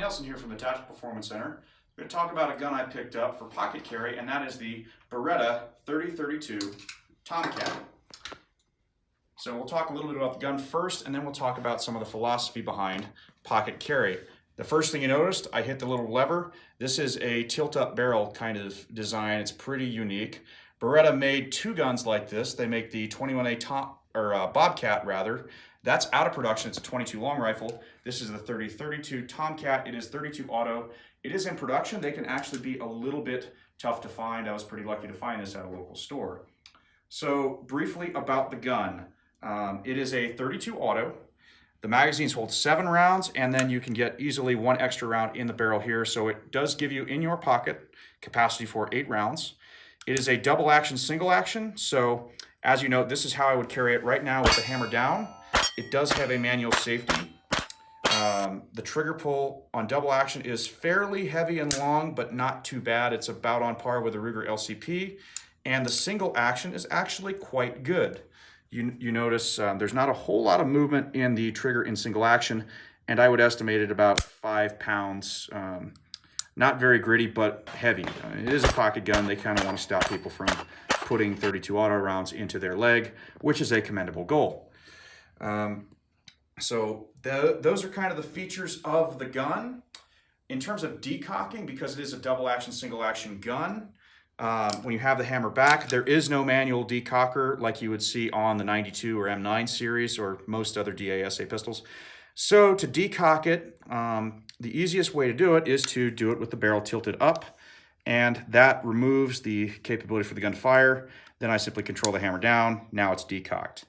Nelson here from the Tactical Performance Center. I'm going to talk about a gun I picked up for pocket carry, and that is the Beretta 3032 Tomcat. So we'll talk a little bit about the gun first, and then we'll talk about some of the philosophy behind pocket carry. The first thing you noticed, I hit the little lever. This is a tilt-up barrel kind of design. It's pretty unique. Beretta made two guns like this. They make the 21A Bobcat rather. That's out of production. It's a 22 long rifle. This is the 3032 Tomcat. It is 32 auto. It is in production. They can actually be a little bit tough to find. I was pretty lucky to find this at a local store. So briefly about the gun. It is a 32 auto. The magazines hold 7 rounds, and then you can get easily 1 extra round in the barrel here. So it does give you in your pocket capacity for 8 rounds. It is a double action, single action. So as you know, this is how I would carry it right now with the hammer down. It does have a manual safety. The trigger pull on double action is fairly heavy and long, but not too bad. It's about on par with the Ruger LCP. And the single action is actually quite good. You notice there's not a whole lot of movement in the trigger in single action, and I would estimate it about 5 pounds. Not very gritty, but heavy. It is a pocket gun. They kind of want to stop people from putting 32 auto rounds into their leg, which is a commendable goal. So those are kind of the features of the gun. In terms of decocking, because it is a double action, single action gun, when you have the hammer back, there is no manual decocker like you would see on the 92 or M9 series or most other DASA pistols. So to decock it, the easiest way to do it is to do it with the barrel tilted up, and that removes the capability for the gun to fire. Then I simply control the hammer down. Now it's decocked.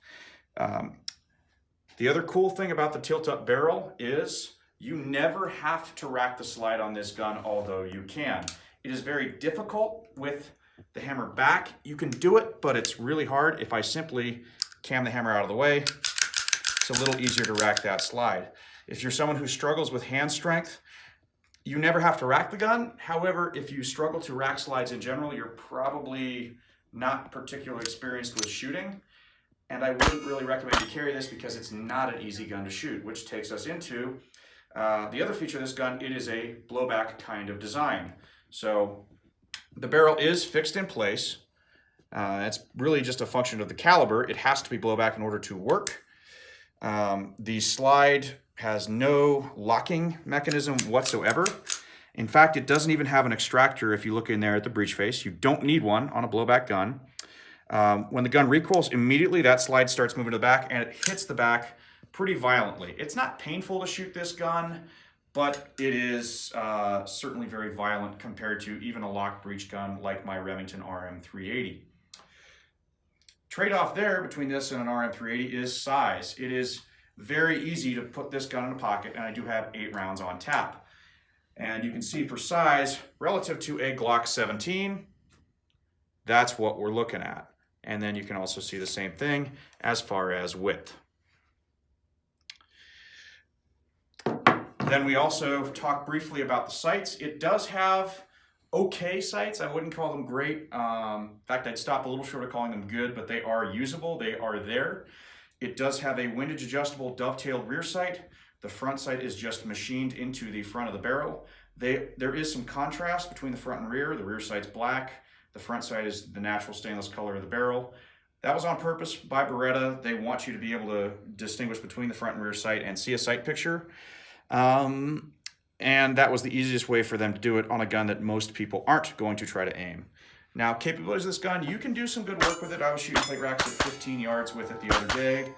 The other cool thing about the tilt-up barrel is you never have to rack the slide on this gun, although you can. It is very difficult with the hammer back. You can do it, but it's really hard. If I simply cam the hammer out of the way, it's a little easier to rack that slide. If you're someone who struggles with hand strength, you never have to rack the gun. However, if you struggle to rack slides in general, you're probably not particularly experienced with shooting. And I wouldn't really recommend you carry this because it's not an easy gun to shoot, which takes us into the other feature of this gun. It is a blowback kind of design. So the barrel is fixed in place. It's really just a function of the caliber. It has to be blowback in order to work. The slide has no locking mechanism whatsoever. In fact, it doesn't even have an extractor. If you look in there at the breech face, you don't need one on a blowback gun. When the gun recoils, immediately that slide starts moving to the back, and it hits the back pretty violently. It's not painful to shoot this gun, but it is certainly very violent compared to even a lock breech gun like my Remington RM380. Trade-off there between this and an RM380 is size. It is very easy to put this gun in a pocket, and I do have 8 rounds on tap. And you can see for size, relative to a Glock 17, that's what we're looking at. And then you can also see the same thing as far as width. Then we also talk briefly about the sights. It does have okay sights. I wouldn't call them great. In fact, I'd stop a little short of calling them good, but they are usable. They are there. It does have a windage adjustable dovetailed rear sight. The front sight is just machined into the front of the barrel. There is some contrast between the front and rear. The rear sight's black. The front sight is the natural stainless color of the barrel. That was on purpose by Beretta. They want you to be able to distinguish between the front and rear sight and see a sight picture. And that was the easiest way for them to do it on a gun that most people aren't going to try to aim. Now, capabilities of this gun, you can do some good work with it. I was shooting plate racks at 15 yards with it the other day.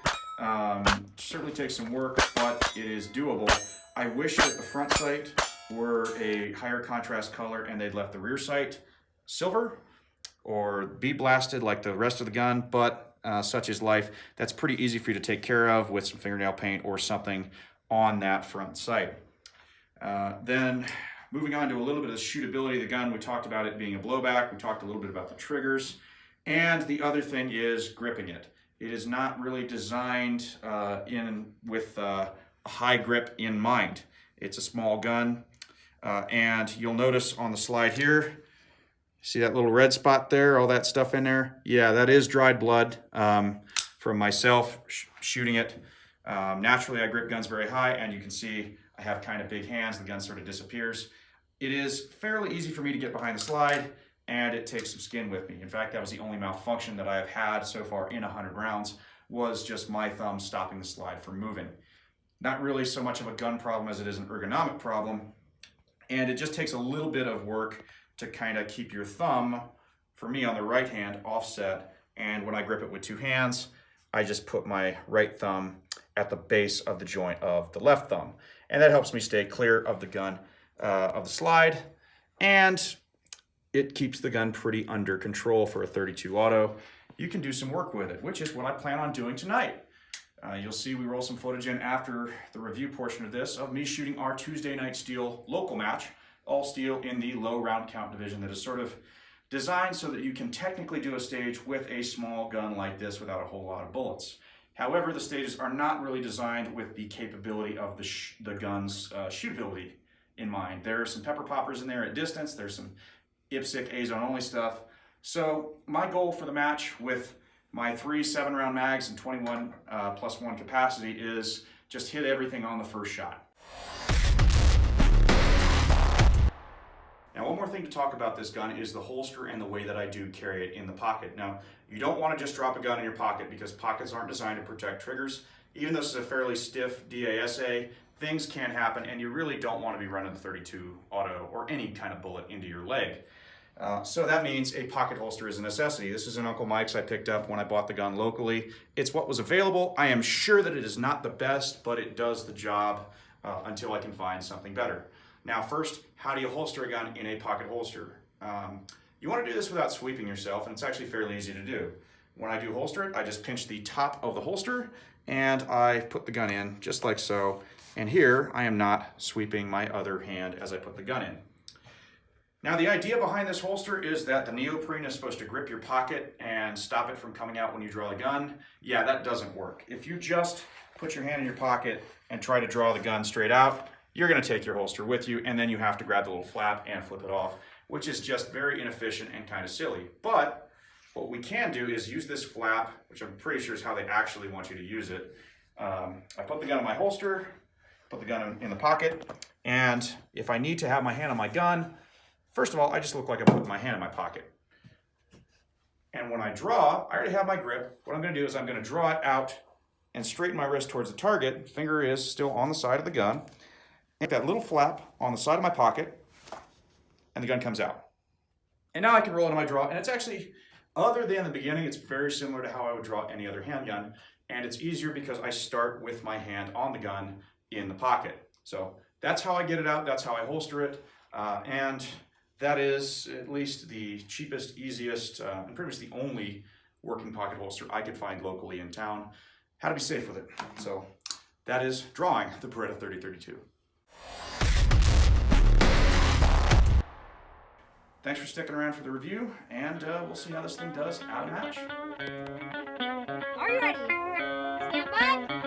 Certainly takes some work, but it is doable. I wish that the front sight were a higher contrast color and they'd left the rear sight silver or bead blasted like the rest of the gun, but such is life. That's pretty easy for you to take care of with some fingernail paint or something on that front sight. Then moving on to a little bit of the shootability of the gun, we talked about it being a blowback. We talked a little bit about the triggers. And the other thing is gripping it. It is not really designed with a high grip in mind. It's a small gun. And you'll notice on the slide here, see that little red spot there, all that stuff in there? Yeah, that is dried blood from myself shooting it. Naturally, I grip guns very high, and you can see I have kind of big hands, the gun sort of disappears. It is fairly easy for me to get behind the slide, and it takes some skin with me. In fact, that was the only malfunction that I have had so far in 100 rounds, was just my thumb stopping the slide from moving. Not really so much of a gun problem as it is an ergonomic problem, and it just takes a little bit of work to kind of keep your thumb, for me on the right hand, offset, and when I grip it with two hands, I just put my right thumb at the base of the joint of the left thumb, and that helps me stay clear of the gun, of the slide, and it keeps the gun pretty under control for a 32 auto. You can do some work with it, which is what I plan on doing tonight. You'll see we roll some footage in after the review portion of this of me shooting our Tuesday night steel local match, all steel in the low round count division that is sort of designed so that you can technically do a stage with a small gun like this without a whole lot of bullets. However, the stages are not really designed with the capability of the gun's shootability in mind. There are some pepper poppers in there at distance, there's some IPSC A-zone only stuff. So my goal for the match with my 3 7-round mags and 21 +1 capacity is just hit everything on the first shot. Now, one more thing to talk about this gun is the holster and the way that I do carry it in the pocket. Now, you don't want to just drop a gun in your pocket because pockets aren't designed to protect triggers. Even though this is a fairly stiff DASA, things can happen, and you really don't want to be running the 32 auto or any kind of bullet into your leg. So that means a pocket holster is a necessity. This is an Uncle Mike's I picked up when I bought the gun locally. It's what was available. I am sure that it is not the best, but it does the job until I can find something better. Now first, how do you holster a gun in a pocket holster? You want to do this without sweeping yourself, and it's actually fairly easy to do. When I do holster it, I just pinch the top of the holster and I put the gun in just like so. And here I am not sweeping my other hand as I put the gun in. Now the idea behind this holster is that the neoprene is supposed to grip your pocket and stop it from coming out when you draw the gun. Yeah, that doesn't work. If you just put your hand in your pocket and try to draw the gun straight out, you're going to take your holster with you, and then you have to grab the little flap and flip it off, which is just very inefficient and kind of silly. But what we can do is use this flap, which I'm pretty sure is how they actually want you to use it. I put the gun in my holster, put the gun in the pocket, and if I need to have my hand on my gun, first of all, I just look like I'm putting my hand in my pocket. And when I draw, I already have my grip. What I'm going to do is I'm going to draw it out and straighten my wrist towards the target. Finger is still on the side of the gun. Make that little flap on the side of my pocket, and the gun comes out. And now I can roll into my draw, and it's actually, other than the beginning, it's very similar to how I would draw any other handgun, and it's easier because I start with my hand on the gun in the pocket. So that's how I get it out, that's how I holster it, and that is at least the cheapest, easiest, and pretty much the only working pocket holster I could find locally in town. How to be safe with it. So that is drawing the Beretta 3032. Thanks for sticking around for the review, and we'll see how this thing does out of match. Are you ready? Stand by.